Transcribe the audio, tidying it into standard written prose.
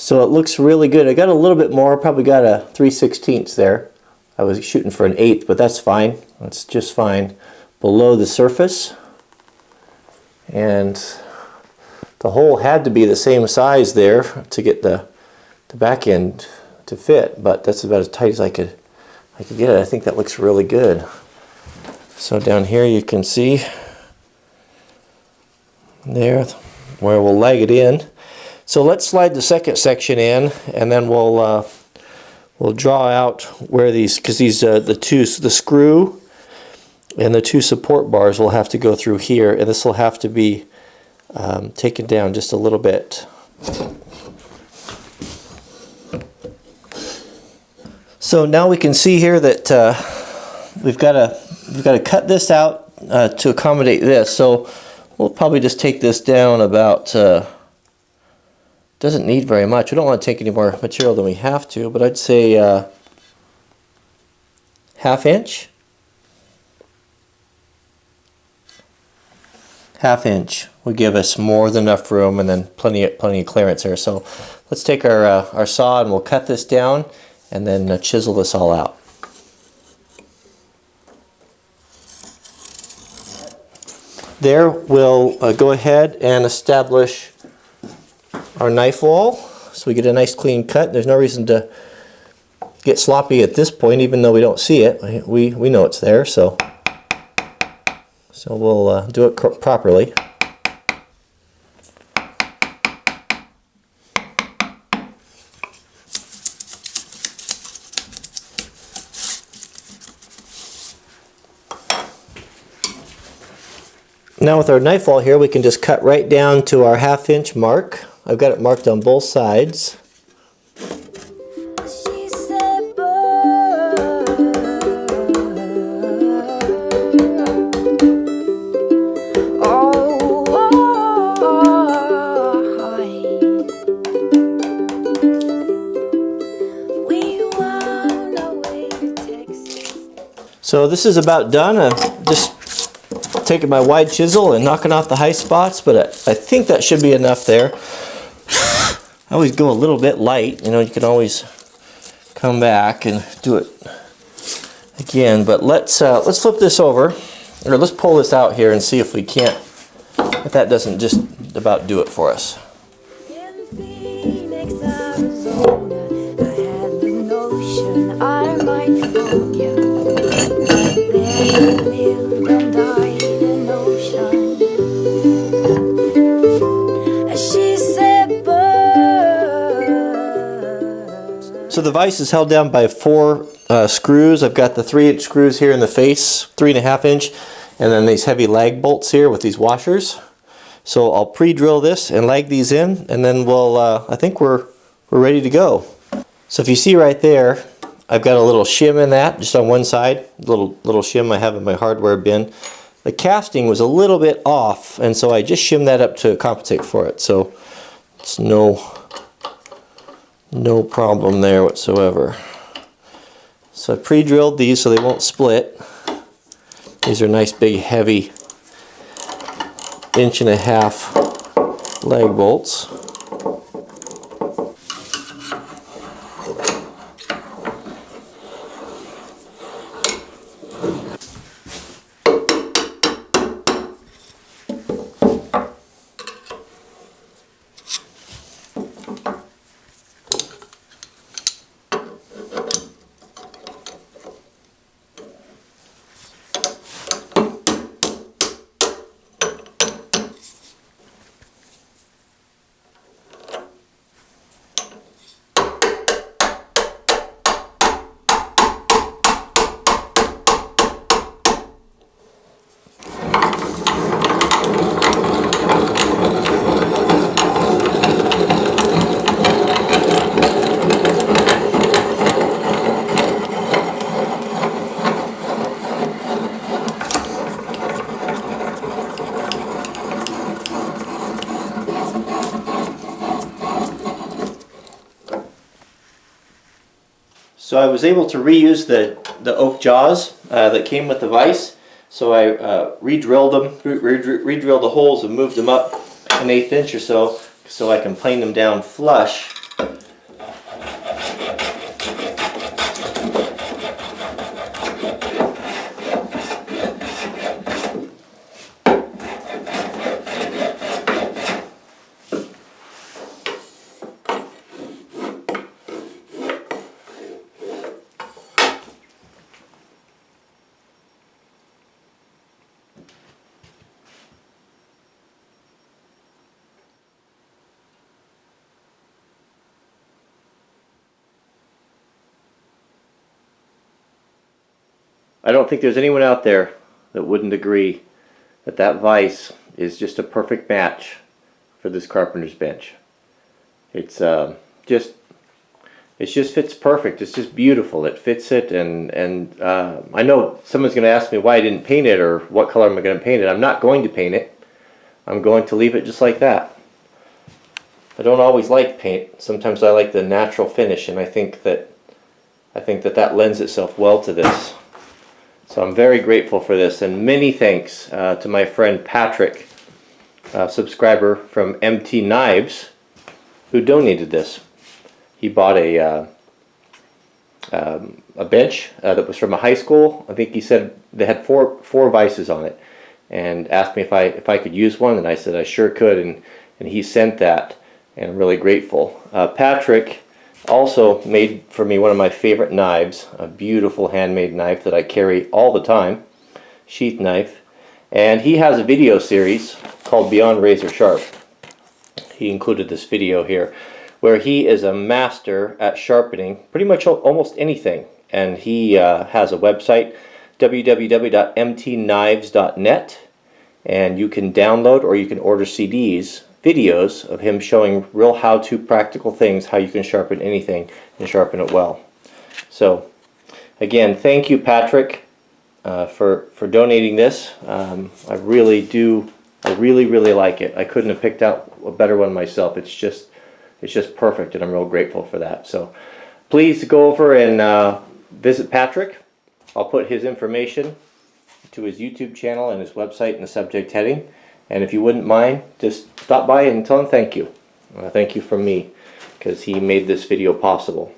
So it looks really good. I got a little bit more, probably got a 3/16 there. I was shooting for an 1/8, but that's fine. That's just fine below the surface. And the hole had to be the same size there to get the back end to fit, but that's about as tight as I could get it. I think that looks really good. So down here you can see there where we'll lag it in. So let's slide the second section in, and then we'll draw out where these, because these the screw and the two support bars will have to go through here, and this will have to be taken down just a little bit. So now we can see here that we've got to cut this out to accommodate this. So we'll probably just take this down about. Doesn't need very much. We don't want to take any more material than we have to, but I'd say 1/2 inch. 1/2 inch will give us more than enough room, and then plenty of clearance there. So let's take our saw and we'll cut this down, and then chisel this all out. There we'll go ahead and establish our knife wall, so we get a nice clean cut. There's no reason to get sloppy at this point, even though we don't see it. We know it's there, so we'll do it properly. Now with our knife wall here, we can just cut right down to our 1/2 inch mark. I've got it marked on both sides. So this is about done. Just taking my wide chisel and knocking off the high spots, but I think that should be enough there. I always go a little bit light, you know, you can always come back and do it again, but let's flip this over, or let's pull this out here and see if that doesn't just about do it for us. So the vise is held down by 4 screws. I've got the 3-inch screws here in the face, 3.5 inch, and then these heavy lag bolts here with these washers. So I'll pre-drill this and lag these in, and then we'll. I think we're ready to go. So if you see right there, I've got a little shim in that, just on one side. Little shim I have in my hardware bin. The casting was a little bit off, and so I just shimmed that up to compensate for it. So it's no problem there whatsoever. So I pre-drilled these so they won't split. These are nice big heavy 1.5-inch lag bolts. So I was able to reuse the oak jaws that came with the vise. So I re-drilled them, re-drilled the holes and moved them up 1/8 inch or so I can plane them down flush I don't think there's anyone out there that wouldn't agree that that vise is just a perfect match for this Carpenter's bench. It's it just fits perfect. It's just beautiful. It fits it, and I know someone's going to ask me why I didn't paint it or what color am I going to paint it. I'm not going to paint it. I'm going to leave it just like that. I don't always like paint. Sometimes I like the natural finish, and I think that that lends itself well to this. So I'm very grateful for this, and many thanks to my friend Patrick, a subscriber from MT Knives, who donated this. He bought a bench that was from a high school. I think he said they had four vices on it, and asked me if I could use one, and I said I sure could, and he sent that, and I'm really grateful. Patrick also made for me one of my favorite knives, a beautiful handmade knife that I carry all the time, sheath knife, and he has a video series called Beyond Razor Sharp. He included this video here where he is a master at sharpening pretty much almost anything, and he has a website, www.mtknives.net, and you can download or you can order CDs, videos of him showing real how-to practical things, how you can sharpen anything and sharpen it well. So again, thank you, Patrick, for donating this. I really like it. I couldn't have picked out a better one myself. It's just perfect, and I'm real grateful for that. So please go over and visit Patrick. I'll put his information to his YouTube channel and his website in the subject heading. And if you wouldn't mind, just stop by and tell him thank you. Thank you from me, because he made this video possible.